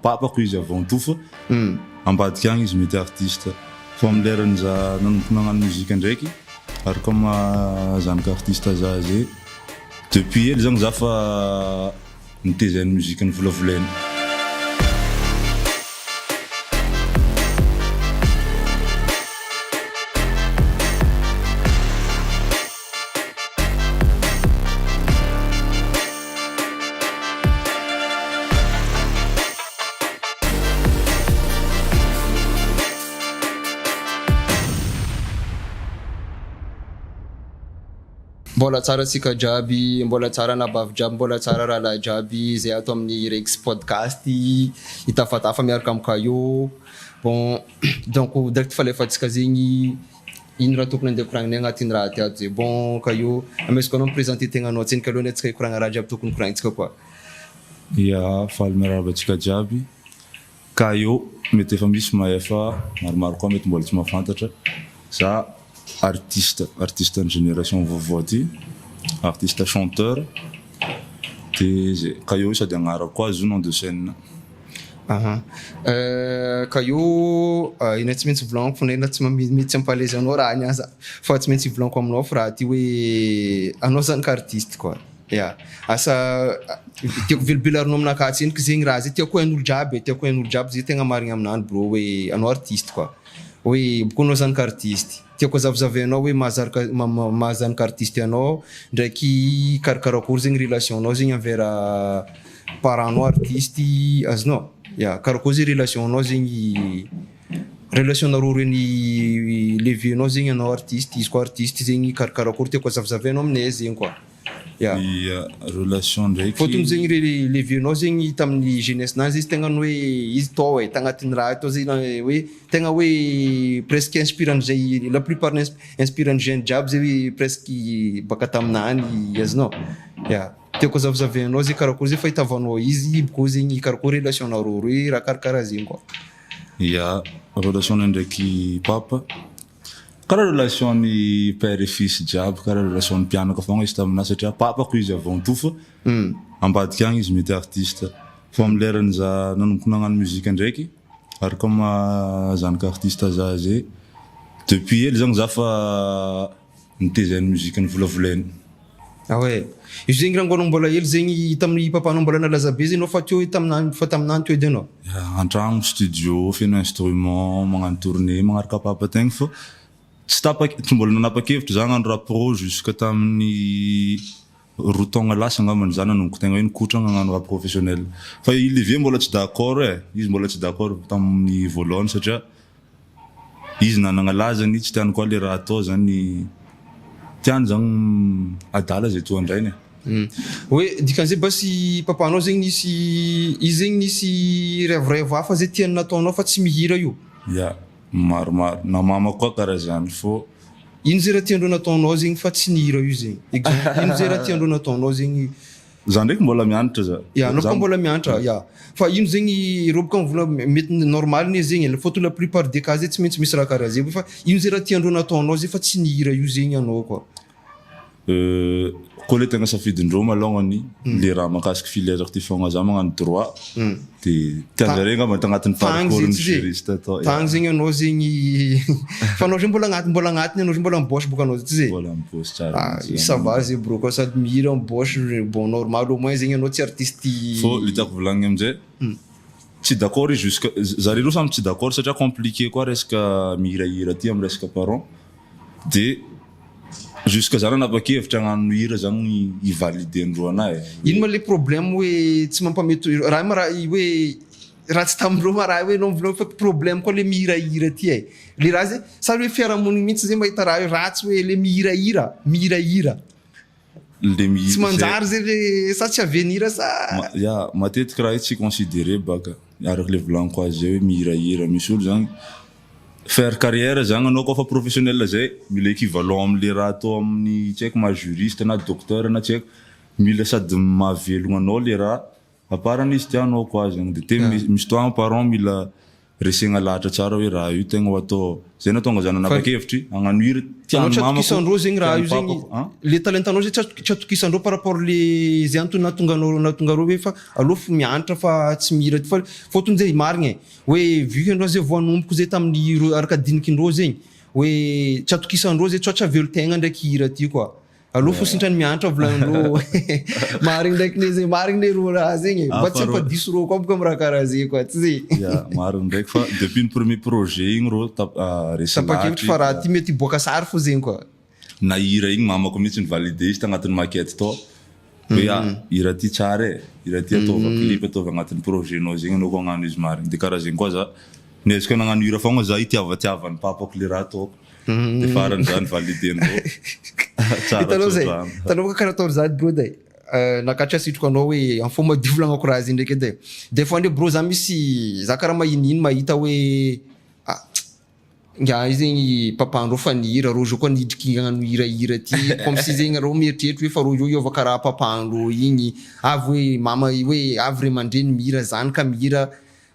papako izy avy to fa ambadika agny izy mety artiste fa amin'ny lerany za nanomboka nagnano muzika ndraiky ary comme zanaka artiste za zay depuis ely zagny za fa nitezany muzika ny volavolainy. Mbola tsara sika jiaby, mbola tsara nabavy jiaby, mbola tsara rahalahy jiaby zay ato amin'ny Rex podcast itafatafa miaraka amika io. Bon donc direct falefatsika zegny ino raha tokony andeha koragniny agnatin'ny raha ty ato zay. Bon ka io amesiko anao mipresenter tegnanao tseny ka aloha antsika hikoragna raha jiaby tokony koragnitsika koa. Ya faly miarahaba antsika jiaby ka io mety efa misy maefa maromaro koa mety mbola tsy mahafantatra za artiste en génération vaovao ty, artiste chanteur de zay ka io sady agnarako koa azo nom de scène. Ka io ina tsy maintsy volagniko fona ina tsy mety ampalaise anao raha niasa fa tsy maintsy volagniko aminao fa raha ty hoe anao zany ka artiste koa. Ya asa tiako velobelarinao aminakahy tseniky zegny raha zay tiako hain'olo jiaby zay tegna marigna aminany bro hoe anao artiste koa hoe boko anao zany ka artiste tiako zavazavainao hoe mahazany ka artiste anao ndraiky karakarakory zegny relation anao zegny envers parent-nao artiste azonao. Ya karakory zegny relation anao zegny relation nareo reny levianao zegny anao artiste izy koa artiste zegny karakarakory tiako zavazavainao aminay zegny koa. Ya relation ndraiky fotony zegny levianao zegny tamin'ny jeunesse nazy izy tegna hoe izy tao hoe tagnatin'ny raha tao zegny hoe tegna hoe presque inspirant zay la plupart inspirant jeune jiaby zay hoe presque baka taminany azonao. Ya tiako zavazavainao zay karakory zay fahitavanao izy boko zegny karakory relation nareo roe raha karakaraha zegny koa. Ya relation ndraiky papa karaha relation ny père et fils jiaby karaha relation ny mpianaka fogna izy taminahy satria papako izy avy to fa ambadika agny izy mety artiste fa amin'ny lerany za nanomboka nagnano muzika ndraiky ary comme zanaka artiste za zay depuis ely zagny za fa nitezany muzika ny volavolainy. Ouais izy zegny raha angonao mbola ely zegny tamin'ny papanao mbola nalaza be zegny anao fa teo taminany teo edy anao antragno studio feno instrument magnano tournée magnaraka papa tegna fa tsy mbola nanapa-kevitra za hagnano rap pro jusque tamin'ny roa taogna lasa angambany za nanomboka tegna hoe nikotrana hagnano rap professionnel fa i Levier mbola tsy d'accord izy mbola tsy d'accord tamin'ny voalohany satria izy nanagna lazany tsy tiany koa le raha atao zany tiany zany adala zay toandrainy. Hoe dikan'izay basy papanao zegny izy zegny nisy rêve hafa zay tiany nataonao fa tsy mihira io. Ya maromaro na mama koa karaha zany fô ino zay raha tiandreo nataonao zegny fa tsy nihira io zegny ino zay raha tiandreo nataonao zegny za ndraiky mbola mianatra za. Ya anao koa mbola mianatra ya fa ino zegny roboka mivola mety normal ny zegny fôtony la plupart des cas tsy maintsy misy raha karaha zay fa ino zay raha tiandreo nataonao zay fa tsy nihira io zegny anao koa. Koa le tegna safidindreo malongany le raha mahakasiky filière ty fogna za magnano droit de tianjareo angamba tagnatin'ny parcours ny juriste atao tagny zegny anao zegny fa anao zay mbola agnatiny anao zay mbola mibôche boka anao ty zay mbola mibôche tsara ça va zay bro koa sady mihira mibôche bon normal au moins zegny anao tsy artiste fô le tiako volagniny amizay tsy d'accord jusque zareo samy tsy d'accord satria compliqué koa resaka mihirahira ty amy resaka parent de jusque za nanapa-kevitra hagnano hira zany ivalide andreo anahy. Ino ma le problème hoe tsy mampamety raha hoe raha tsy tamindreo ma raha hoe nao fa problème koa le mihirahira ty le raha zay sary hoe fiarahamoniny mihitsy zay mahita raha ratsy hoe le mihirahira tsy manjary zay le sa tsy avenir sa ya matetiky raha io tsy considéré baka araka le volagniko azy zay hoe mihirahira misy olo zany faire carrière zany anao koa fa professionnel zay mila équivalent am'le raha atao amin'ny tsy haiko ma juriste na docteur na tsy haiko mila sady mahavelogna anao le raha aparany izy tianao koa zany de te misy toa parent mila resegna lahatra tsara hoe raha io tegna ho atao zay natonga zany nanapa-kevitry hagnano hira tianao tsy atokisandreo zegny raha io zegny le talentanao zay tsy atokisandreo par rapport le zay antony natonga reo hoe fa alofo mianatra fa tsy mihira ty fa fotony zay marigny hoe vu andreo zay voanomboko zay tamin'ny araka dinikindreo zegny hoe tsy atokisandreo zay tsotra velotegna ndraiky hira ty koa alofo sintrany mianatra volagnindreo marigny ndraiky ne zay marigny ne ro raha zegny mba tsy ampadiso reo koa boka amy raha karaha zay koa tsy zay marigny ndraiky fa depuis ny premier projet igny ro resatapakevitry fa raha ty mety boaka sary fo zegny koa na hira igny mamako mihitsy ny valide izy tagnatin'ny maquette tao hoe hira ty tsara hira ty ataova clip ataova agnatin'ny projet nao zegny anao koa agnano izy marigny de karaha zegny koa za nezaka nagnano hira fogna za itiavatiavany papako le raha ataoko de farany zany validendreo hitanao zay hitanao ka karaha ataony zany bro day nakatra sitroko anao hoe amin'ny fomba divolagnako raha zay ndraiky edy des fois ndre bro za misy za karaha mahinihiny mahita hoe nga io zegny papandreo fa nihira reo zao koa nidriky agnano hirahira ty comme si zegny reo mieritreritry hoe fa reo io iova karaha papandreo igny avy hoe mama hoe avy re mandreny mihira zany ka mihira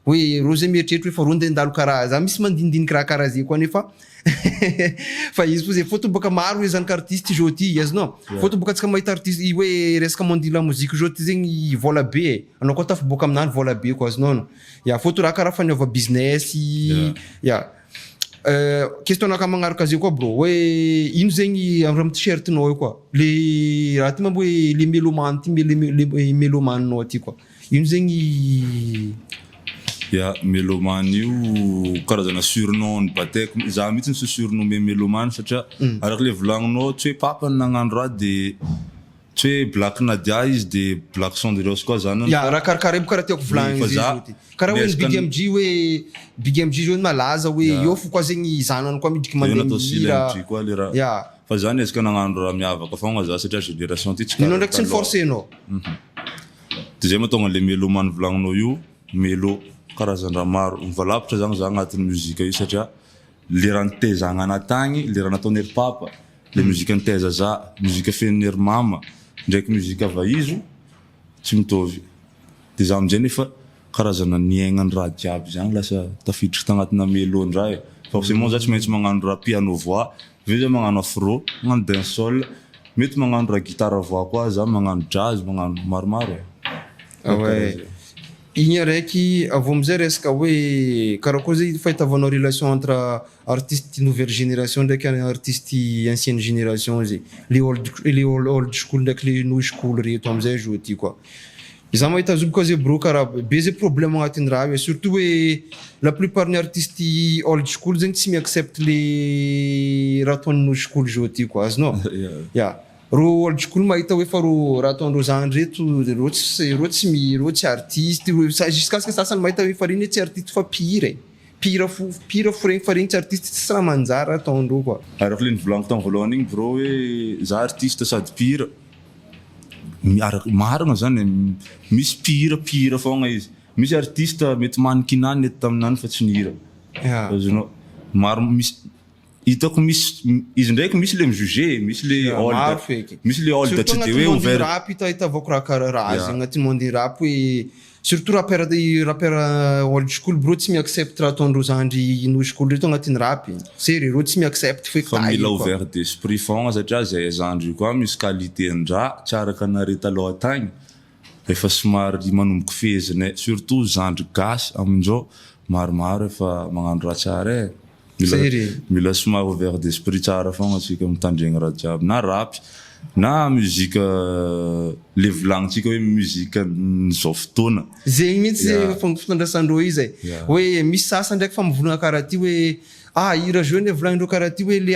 hoe reo zay mieritreritry hoe fa reo nde ndalo karaha za misy mandinidiniky raha karaha zay koa nefa fa izy fo zay fotony boka maro hoe zany ka artiste zao ty azonao fotony boka tsika mahita artiste hoe resaka monde la musique zao ty zegny vola be anao koa tafa boka aminany vola be koa azonao ya fotony raha karaha fanaova business ya question naka magnaraka zay koa bro hoe ino zegny amy t-shirtinao io koa le raha ty mambo hoe le mélomane ty le mélomanenao ty koa ino zegny mélomane io karazana surnom ny bateko za mihitsy ny surnommé mélomane satria araka le volagninao tsy hoe papany nagnano raha de tsy hoe Black Nadia izy de Black Sondrios koa zany raha karakara io karaha tiako volagny zay zao ty karaha hoe Big MG hoe Big MG zao malaza hoe io fo koa zegny zanany koa midriky mandeha koa le raha fa zany ezaka nagnano raha miavaka fogna za satria génération ty ino ndraiky tsy niforcenao de zay mahatonga le mélomane volagninao io mélo karazandraha maro mivalapitra zany za agnatin'ny muzika io satria le raha nitezagna anatagny le raha nataon'ery papa le muzika niteza za muzika fenon'ery mama ndraiky muzika vaizo tsy mitovy de za amizay nefa karazana niaignany raha jiaby zany lasa tafiditry tagnatina melon-draha forcément za tsy maintsy magnano raha piano voix ve za magnano afro magnano dancehall mety magnano raha guitare voix koa za magnano jazz magnano maromaro igny araiky avy amizay resaka hoe karaha koa zay fahitavanao relation entre artiste nouvelle génération ndraiky artiste ancienne génération zay le old school ndraiky le new school reto amizay zo ty koa za mahita azy koa zay bro karaha be zay problème agnatin'ny raha io surtout hoe la plupart ny artiste old school zegny tsy mi-accepte le raha ataon'ny new school zo ty koa azonao ro old school mahita hoe fa ro raha ataondreo zany reto reo tsy artiste jusqu'à ce que sasany mahita hoe fa reny tsy artiste fa pire fo regny fa regny tsy artiste tsy raha manjary ataondreo koa araka le nivolaniko tamy voalohany igny bro hoe za artiste sady pire marina zany misy pire fogna izy misy artiste mety manikinany eto taminany fa tsy nihira azonao maro misy hitako misy izy ndraiky misy le mijuge misy le misy le olda tsy de hoe ouvert rap hitavako raha karaha raha zegny agnatin'ny monde rap hoe surtout rapper old school bro tsy mi-accepte raha ataondreo zandry new school reto agnatin'ny rap sery reo tsy mi-accepte fa mila ouvert d'esprit fogna satria zay zandry io koa misy qualité-ndraha tsy araka nare taloha tagny efa somary manomboky feziny surtout zandry gasy aminjao maromaro efa magnano raha tsara mila somary ouvert d'esprit tsara fogna atsika mitandregny raha jiaby na rap na muzika le volagnintsika hoe muzika n'izao fotoana zegny mihitsy fifandraisandreo izy hoe misy sasa ndraiky fa mivolagna karaha ty hoe hira zao ne volagnindreo karaha ty hoe le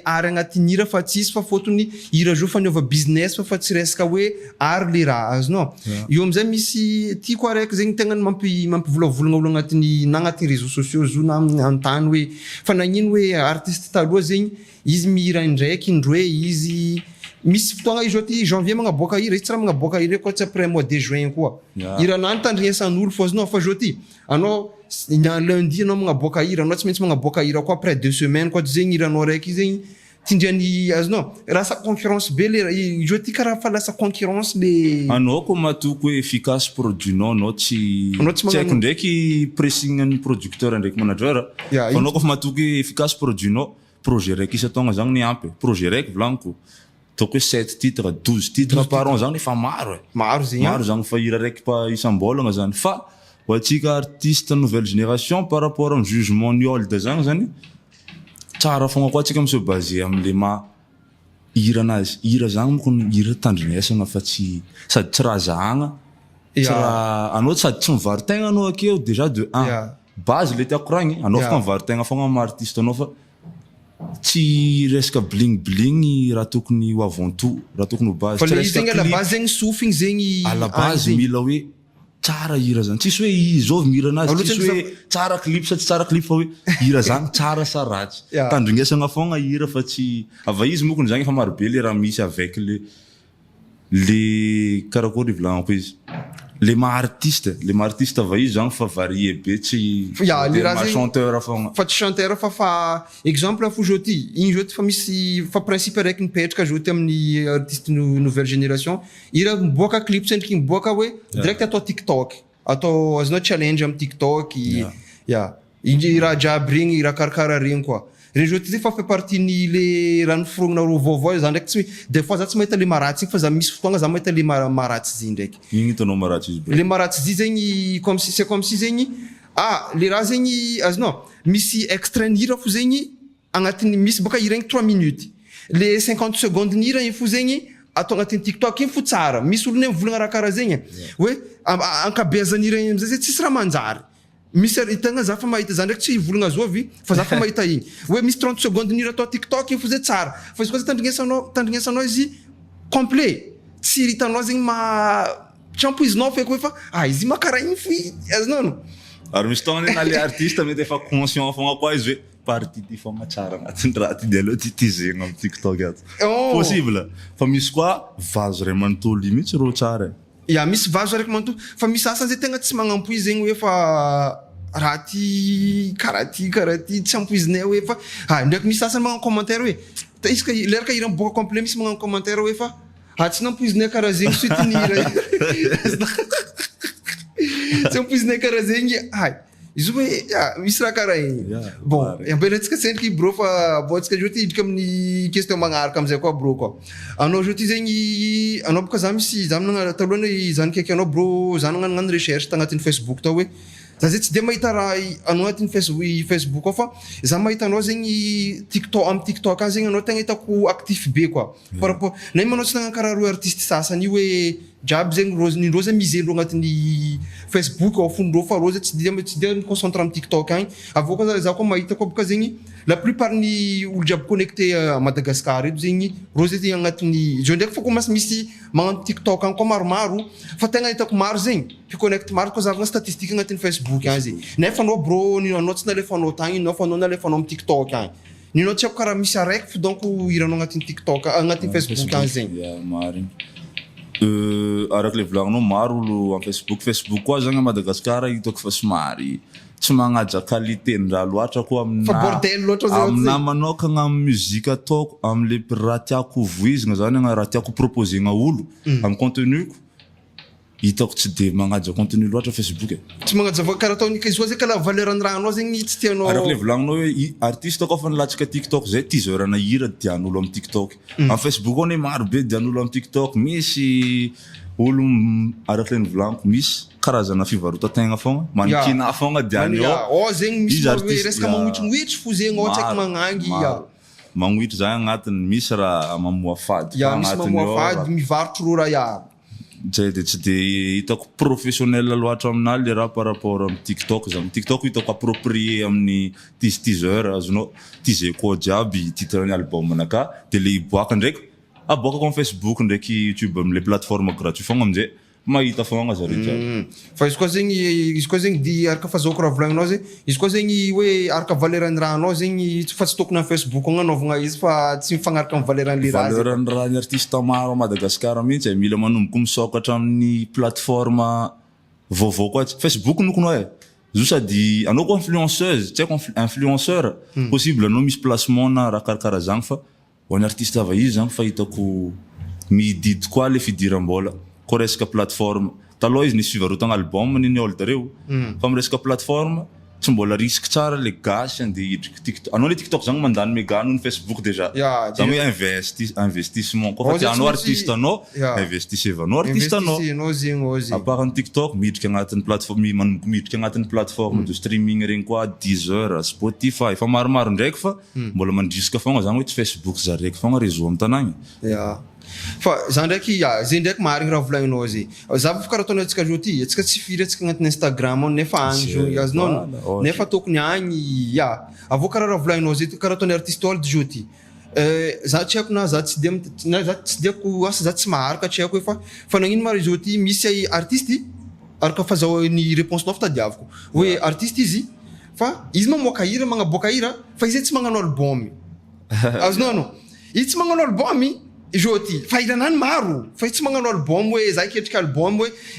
ary agnatin'ny hira fa tsisy fa fotony hira zao fanaova business fa tsy resaka hoe ary le raha azonao io amizay misy ty koa araiky zegny tegna mampivolavolagna olo agnatin'ny na agnatin'ny réseaux sociaux zo na antany hoe fa nagnino hoe artiste taloha zegny izy mihira indraiky indroe izy misy fotoagna izy zao ty janvier magnaboaka hira izy tsy raha magnaboaka hira koa tsy après mois de juin koa hiranany tandrignesan'olo fô azonao fa zao ty anao lundi anao magnaboaka hira anao tsy maintsy magnaboaka hira koa après 2 semaines koa zegny hiranao raiky zegny tindriany azonao lasa concurrence be le izy ty karaha fa lasa concurrence le anao ko matoky hoe efficace produit-nao anao tsy haiko ndraiky pressing-n'ny producteur ndraiky manager fa anao kofa matoky hoe efficace produit-nao projet raiky isa-taogna zany ny ampy projet raiky volaniko ataoko hoe 7 titres 12 titres par an zany efa maro maro zany fa hira raiky pa isam-bolagna zany fa ho atsika artiste nouvelle génération par rapport am jugement ny old zany tsara fogna koa atsika misy basé am'le hira anazy hira zany moko hira tandrinesagna fa tsy sady tsy raha zahagna tsy raha anao sady tsy mivarin-tegna anao akeo déjà de 1 base le tiako ragny anao afaka mivarin-tegna fogna am artiste anao fa tsy resaka bling bling raha tokony ho avant tout raha tokony ho base fa le zegny à la base zegny sofigny zegny à la base mila hoe tsara hira zany tsisy hoe izôvy mihira anazy tsisy hoe tsara clip sa tsy tsara clip fa hoe hira zany tsara sa ratsy tandrinesagna fogna hira fa tsy ava izy mokony zany efa marobe le raha misy avec le karakory volagnakoa izy le artiste ava izy zany fa varie be tsy chanteur fogna fa tsy chanteur fa exemple fo joti igny joti fa misy fa principe raiky nipetraka joti amin'ny artiste nouvelle génération ira miboaka clip sendriky miboaka hoe direct atao TikTok atao azonao challenge am TikTok igny raha jiaby regny raha karakara regny koa regny joti zay fa fait partie ny le raha noforognina ro vaovao zany ndraiky tsy des fois za tsy mahita le maratsy igny fa za misy fotoagna za mahita le maratsy zy ndraiky igny hitanao maratsy izy le maratsy zy zegny comme si c'est comme si zegny le raha zegny azonao misy extrait hira fo zegny agnatiny misy boka hira igny 3 minutes le 50 secondes ny hira igny fo zegny atao agnatin'ny TikTok igny fo tsara misy olona mivolagna raha karaha zegny hoe ankabezany hira igny amizay tsisy raha manjary misy itagna za fa mahita zany ndraiky tsy volagna zovy fa za fa mahita igny hoe misy 30 secondes ny hira atao TikTok igny fo zay tsara fa izy koa tandrignesanao izy complet tsy hitanao zegny tsy ampoizinao feky hoe fa izy makara igny fo azonao ary misy togna na le artiste mety efa conscient fogna koa izy hoe partie ty fogna tsara agnatin'ny raha ty de aleo ty zegny am TikTok ato possible fa misy koa vazo ray manontolo mihitsy rô tsara misy vazo raiky manontolo fa misy asany zay tegna tsy magnampoizy zegny hoe fa raha ty karaha ty tsy ampoizinay hoe fa ndraiky misy asany magnano commentaire hoe izy ka leraka hira miboaka complet misy magnano commentaire hoe fa tsy nampoizinay karaha zegny suite ny hira tsy ampoizinay karaha zegny izy hoe misy raha karaha igny bon ambelantsika sendriky bro fa botsika joti idrika amin'ny question magnaraka amizay koa bro koa anao joti zegny anao boka za misy za talohany zany kaiky anao bro za nagnano recherche tagnatin'ny Facebook tao hoe za zay tsy de mahita raha anao agnatin'ny Facebook ao fa za mahita anao zegny am TikTok any zegny anao tegna hitako actif be koa par rapport na manao tsy nagnano karaha roa artiste sasany hoe jiaby zegny nindrô zay mizendrô agnatin'ny Facebook ao fondrô fa rô zay tsy de concentre am TikTok agny avô koa za koa mahita koa boka zegny la plupart ny olo jiaby connecté à Madagascar eto zegny rô zay agnatin'ny zo ndraiky fa koa masy misy magnano TikTok agny koa maromaro fa tegna hitako maro zegny connecte maro koa zavagna statistique agnatin'ny Facebook agny zegny nefa anao bro anao tsy nalefanao tagny anao fa anao nalefanao am TikTok agny ninao tsy haiko karaha misy araiky fo donc hiranao agnatin'ny TikTok agnatin'ny Facebook agny zegny araky le volagninao maro olo am Facebook koa zany a Madagascar hitako fa somary tsy magnaja qualité-ndraha loatra koa amina manokagna am muzika ataoko amle raha tiako voizigna zany raha tiako proposegna olo am conteniko hitako tsy de magnaja contenu loatra Facebook tsy magnaja karaha ataony izy koa zay kala valeur ny raha anao zegny tsy tianao araky le volagninao hoe artiste koa fa nilatsaka TikTok zay teaser na hira dian'olo am TikTok am Facebook ao ne maro be dian'olo am TikTok misy olo araky le volagnico misy karazana fivarotan-tegna fogna manekina fogna diany ao zegny misy hoe resaka magnoitrinoitry fo zegny ao tsy haiko magnangy magnoitry zany agnatiny misy raha mamoa fady misy mamoa fady mivarotro ro raha zay de tsy de hitako professionnel loatra amina le raha par rapport am TikTok zany TikTok hitako approprié amin'ny teaser azonao teaser koa jiaby titre-ny album naka de le iboaka ndraiky aboaka comme Facebook ndraiky YouTube amle plateforme gratuit fogna amizay mahita fogna zare jiaby fa izy koa zegny di araka fazoko raha volagninao zegny izy koa zegny hoe araka valeran'ny raha anao zegny fa tsy tokony am Facebook agnanovagna izy fa tsy mifagnaraka am valeran'le raha valeran'ny raha ny artiste maro a Madagascar mihitsy mila manomboko misokatra amin'ny plateforme vaovao koa Facebook nokonao zo sady anao koa influenceuse tsy haiko influenceur possible anao misy placement na raha karakara zany fa ho an'ny artiste vahiny zany fahitako mididy koa le fidiram-bola koa resaka plateforme taloha izy nisy fivarotana album niny olo dareo fa amy resaka plateforme tsy mbola risque tsara le gasy andeha hidriky TikTok anao le TikTok zany mandany méga noho ny Facebook déjà zany hoe investissement koa fa tianao artiste anao investissez-vanao artiste anao à part ny TikTok midriky agnatin'ny plateforme midriky agnatin'ny plateforme de streaming regny koa Deezer Spotify fa maromaro ndraiky fa mbola mandrisika fogna zany hoe tsy Facebook zaraiky fogna réseau amy tanagny fa zany ndraiky zay ndraiky marigny raha volagninao zay za fa karaha ataonao antsika zao ty atsika tsy firy atsika agnatin'ny Instagram nefa agny zo azonao nefa tokony agny avô karaha raha volagninao zay karaha ataon'ny artiste ôlo zao ty za tsy haiko na za tsy de ko asa za tsy maharaka tsy haiko hoe fa nagnino maro zao ty misy artiste araka fazahoan'ny réponse-nao fa tadiaviko hoe artiste izy fa izy mamoaka hira magnaboaka hira fa izy tsy magnano album azonao anao izy tsy magnano album Joti, fa ilanany maro, fa tsy magnano album hoe za ketrika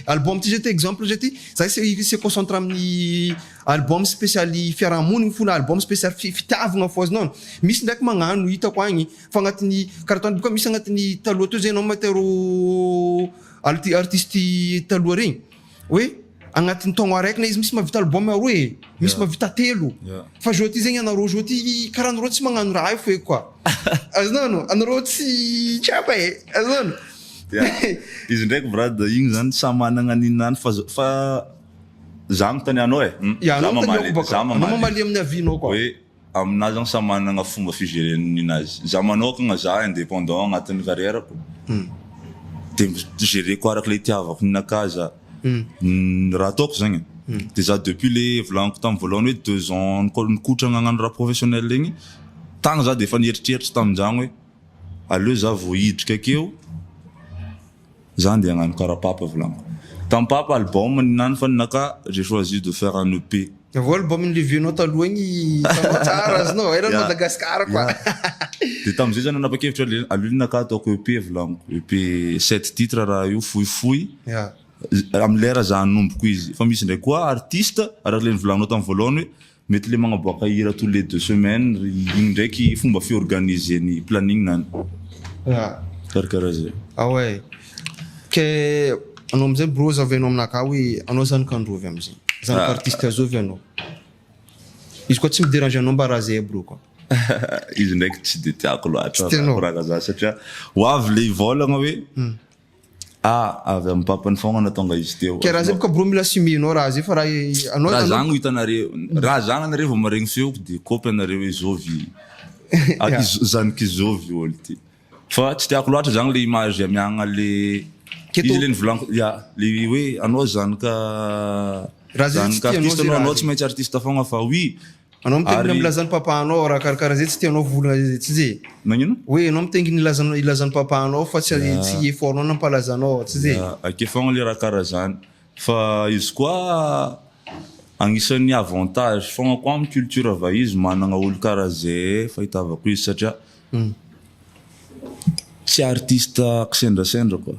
album ty zety exemple zety, za se concentre amin'ny album spécial fiarahamonigny fona album spécial fitiavagna fô azonao. Misy ndraiky magnano hitako agny fa agnatin'ny karaha boka misy agnatin'ny taloha to zay anao matero artiste taloha regny hoe agnatin'ny taogno araiky na izy misy mavita album aroe misy mavita telo fa zao ty zegny anareo zao ty karaha anareo tsy magnano raha foe quoi azonao anareo tsy tchapa azonao izy ndraiky brada igny zany samy managna ninany fa za mitany anao za mamaly amin'ny avinao quoi hoe aminazy zany samy managna fomba figéren'ny ninazy za manokagna za indépendant agnatin'ny carrièreko de gérer koa araka le itiavako ninakaza raha ataoko zagny de za depuis le volaniko tamin'ny voalohany hoe 2 ans nikotrana agnano raha professionnel regny tagny za de efa nieritreritra tamin'izany hoe aleo za vo hidrika akeo za andeha agnano karaha papa volaniko tamin'ny papa album ninany fa ninaka j'ai choisi de faire un EP avô album ny levianao taloha igny tanao tsara azinao era Madagascar quoi de tamin'izay zany nanapa-kevitra aleo ninaka ataoko EP volaniko EP 7 titres raha io fohifohy amy lera za anomboko izy fa misy ndraiky koa artiste araka le nivolanao tamin'ny voalohany hoe mety le magnaboaka hira tous les 2 semaines igny ndraiky fomba fiorganiseny planning nany karakaraha zay ouais ke anao amizay bro zavenao aminaka hoe anao zany kandrovy amizay zany artiste azovy anao izy koa tsy midérange anao mba raha zay bro quoi izy ndraiky tsy de tiako loatra raha za satria hoavy le ivolagna hoe avy amin'ny papany fogna natonga izy teo ke raha zay boka bro mila sumenao raha zay fa raha anao raha zagny hitanareo raha zagny anareo vao maregny feoko de kopy anareo hoe zovy zaniky zovy olo ty fa tsy tiako loatra zagny le image amiagna le izy le nivolaniko le hoe anao zanika artiste anao tsy maintsy artiste fogna fa oui anao mitenginy milazany papanao raha karakaraha zay tsy tianao volana tsy zay magnino hoe anao mitenginy ilazany papanao fa tsy effortnao nampalazanao tsy zay ake fogna le raha karaha zany fa izy koa agnisan'ny avantage fogna koa amin'ny culture vahizy managna olo karaha zay fahitavako izy satria tsy artiste kisendrasendra koa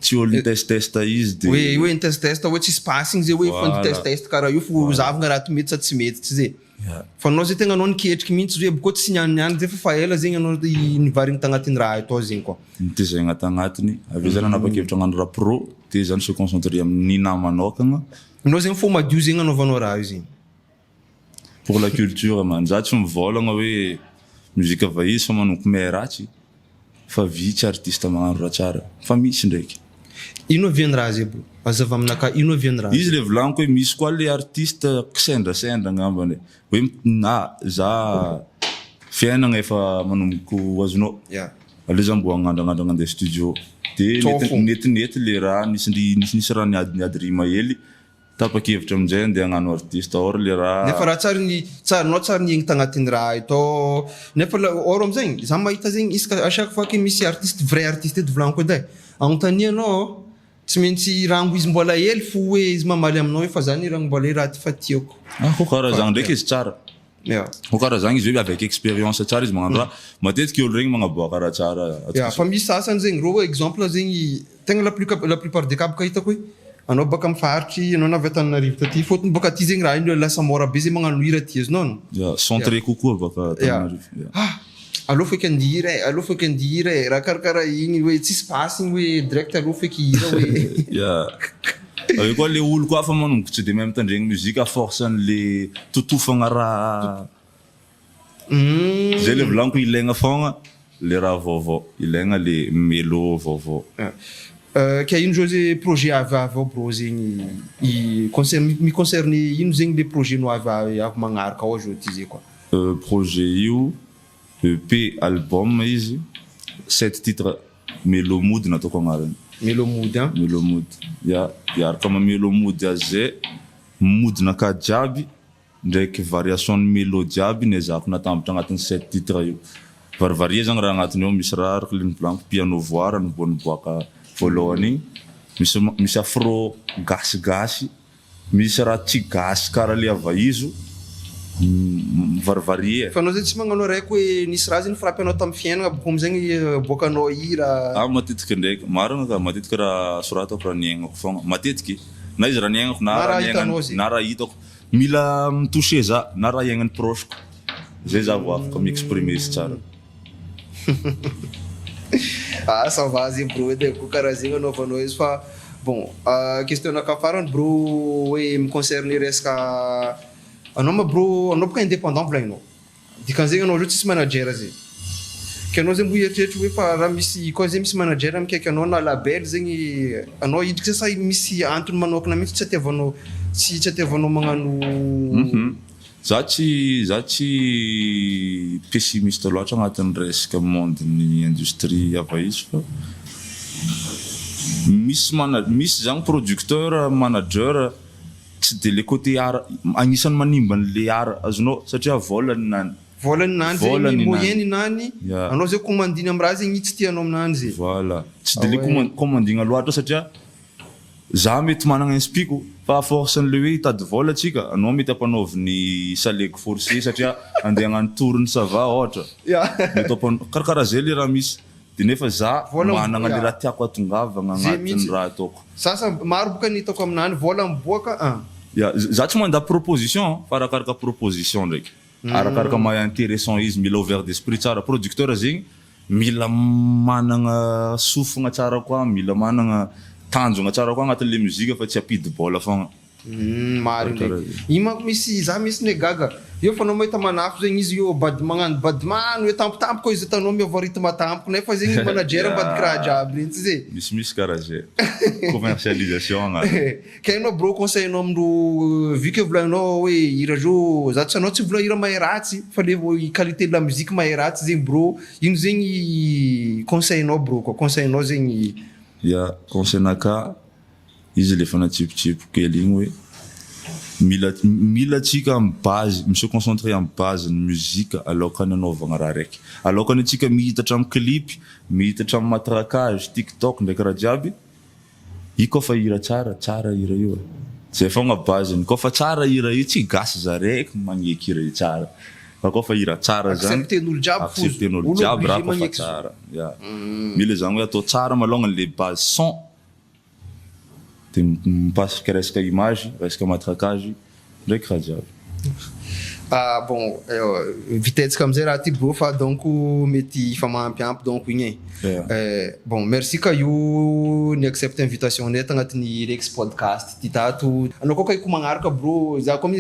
tsy olo nitestesta izy de hoe nitestesta hoe tsisy passing zay hoe fa nitestesta karaha io fo zavagna raha mety sa tsy mety tsy zay fa anao zay tegna anao niketriky mihitsy hoe boko tsy nianianiany zay fa ela zegny anao nivarigny tagnatin'ny raha atao zegny koa nitezagna tagnatiny avy zany nanapa-kevitra agnano raha pro de zany se concentrer amin'ny nina manokagna anao zegny fo madio zegny anaovanao raha io zegny pour la culture man za tsy mivolagna hoe muzika vahizy fa manompo may ratsy fa vitsy artiste magnano raha tsara fa misy ndraiky ino aviany raha zay bro azava aminaka ino aviany raha izy le volaniko hoe misy koa le artiste kisendrasendra angambany hoe za fiainagna efa manomboko azonao aleo za mbo agnandragnandragna andeha studio de netinety le raha nisy raha niady rima hely tapa-kevitra amin'izay andeha agnano artiste or le raha nefa raha tsarinao tsara niegny tagnatin'ny raha ito nefa or amizay za mahita zegny isaka à chaque fois que misy artiste vrai artiste eto volaniko edy agnontanianao tsy maintsy rango izy mbola hely fo hoe izy mamaly aminao hoe fa zany rango mbola raha ty fa tiako ko karaha zagny ndraiky izy tsara ko karaha zagny izy hoe avec expérience tsara izy magnano raha matetiky olo regny magnaboaka raha tsara fa misy sasany zegny ro exemple zegny tegna la plupart des cas boka hitako hoe anao baka mifaritry anao navy Antananarivo taty fôtony boka ty zegny raha ino lasa mora be zay magnano hira ty azinao centré kokoa baka Antananarivo alô feky andira alô feky andira raha karakaraha igny hoe tsisy basy igny hoe direct alô feky hira hoe Avy koa le olo koa fa manomboka tsy de mahay mitandregny muzika à force an'le totofagna raha zay le volaniko ilaigna fogna le raha vaovao ilaigna le melo vaovao ka ino zao zay projet avy ao bro zegny mi-concerne ino zegny le projet no avy magnaraka ao zao ty zay quoi projet io EP album izy 7 titres melo mood nataoko agnarany melo mood hein melo mood iaraka ma melo mood azy mood naka jiaby ndraiky variation ny melo jiaby nezako natambatra agnatin'ny 7 titres io varivarie zagny raha agnatiny ao misy raha araka le blanc piano voix ny boaka voalohany misy afro gasigasy misy raha tsy gasy karaha le avaizo varivarie fa anao zay tsy magnano araiky hoe nisy raha zany frappy anao tamin'ny fiainana boko amizagny boakanao hira matetiky ndraiky marina ka matetiky raha soratako raha niaignako fogna matetiky na izy raha niaignako na raha hitako mila mitouché za na raha iaignan'ny procheko zay za vo afaka mi-exprimer izy tsara ça va zay bro edy ko karaha zegny anaovanao izy fa bon question naka farany bro hoe mi-concerne resaka anao ma bro anao boka indépendant volagninao dikan'zegny anao zao tsisy manager zay ka anao zay mbo eritreritry hoe fa raha misy koa zay misy manager mikaiky anao na label zegny anao idriky sa misy antony manokana mihitsy tsy atiavanao magnano za tsy pessimiste loatra agnatin'ny resaka monde ny industrie avaizo fa misy zany producteur manager tsy de le côté art agnisan'ny manimba an'le art azonao satria volany nany zegny moyenne nany anao zay commandiny amin'ny raha zegny tsy tianao aminany zay voilà tsy de le commandigna loatra satria za mety managna inspiko fa force an'le hoe hitady vola atsika anao mety ampanaovy ny saleko forcé satria andeha hagnano torony sava ohatra mety karakaraha zay le raha misy de nefa za managna le raha tiako atongavagna agnatin'ny raha ataoko sasa maro boka ny hitako aminany vola miboaka za tsy manda proposition fa arakaraka proposition ndraiky arakaraka maha intéressant izy mila ouvert d'esprit tsara producteur zegny mila managna sofigna tsara koa mila managna tanjogna tsara koa agnatin'le muzika fa tsy apidy bola fogna maro ndraiky iny manko misy za misy ne gaga io fa anao mahita manafo zegny izy io magnano badimano hoe tampotampo koa izy atanao miova rythme tampoka nefa zegny manager ambadiky raha jiaby reny tsy zay misy karaha zay commercialisation agnaty ka anao bro conseillenao amindro vu que volagninao hoe hira zao za tsy anao tsy vola hira mahay ratsy fa le qualité de la musique mahay ratsy zegny bro ino zegny conseillenao bro quoi conseillenao zegny conseil naka izy le fanatsipotsipo kely igny hoe mila tsika amin'ny base se concentrer amin'ny base ny muzika alokany anaovagna raha raiky alokany atsika mihitatra amin'ny clip mihitatra amin'ny matraquage tiktok ndraiky raha jiaby i koa fa hira tsara hira io zay fogna baseny koa fa tsara hira io tsy gasy za raiky magneky hira io tsara fa koa fa hira tsara zany accepten'olo jiaby raha koa fa tsara mila zany hoe atao tsara malongany le base son de mipasika resaka image resaka matraquage ndraiky raha jiaby bon vitetsika amizay raha ty bro fa donc mety fa mampiampy donc igny bon merci ka io ni accepte invitation neta agnatin'ny Rex podcast ty tato anao koa iko magnaraka bro za koa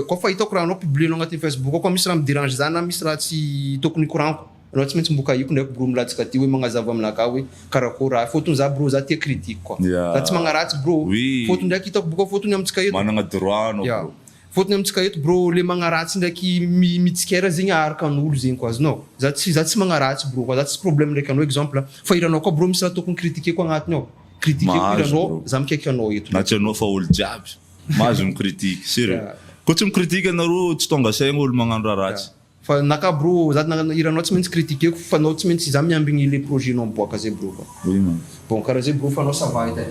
koa fa hitako raha anao publienao agnatin'ny Facebook koa misy raha miderange za na misy raha tsy tokony koranko anao tsy maintsy mboka iko ndraiky bro milatsika ty hoe magnazava aminaka hoe karakory raha fotony za bro za tia critique quoi za tsy magnaratsy bro fotony ndraiky hitako boka fotony amitsika eto managna droit anao bro fotony amitsika eto bro le magnaratsy ndraiky mitsikera zegny aharaka an'olo zegny koa azonao za tsy magnaratsy bro koa za tsy problème ndraiky anao exemple fa iranao koa bro misy raha tokony critiquer koa agnatiny ao critiquer iranao za mikaiky anao eto na tsy anao fa olo jiaby mahazo micritique sérieux koa tsy micritique anareo tsy tonga saigny olo magnano raha ratsy fa naka bro za iranao tsy maintsy critiquer fa anao tsy maintsy za miambigny le projet nao miboaka zay bro koa bon karaha zay bro fa anao ça va edy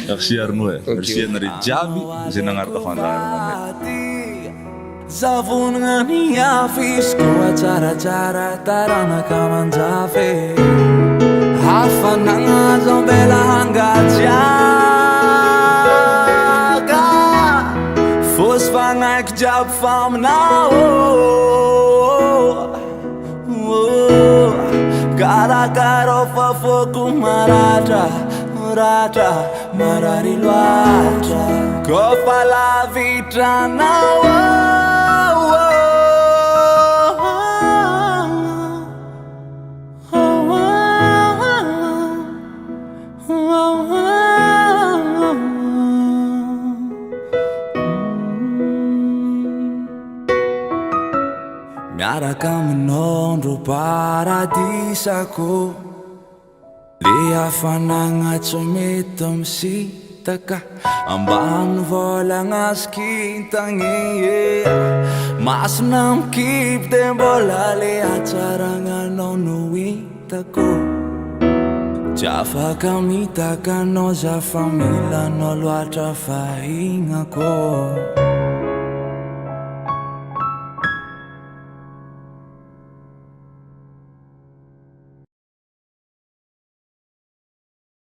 merci Arnaud merci anare jiaby zay nagnaraka fandarana zavonagna ny afisiko tsaratsara taranaka manjafy hafanagna zambela hangatsiaka fosy fagnaky jiaby faminao karakara fafoko maratra ratra marary loatra kofa lavitranao miaraka aminondro paradisako le hafanagna tsy mety misitaka ambany volagna skintagny masina mikipy de mbola le hatsaragnanao no hitako tsy afaka mitaka anao za fa milanao loatra fahignako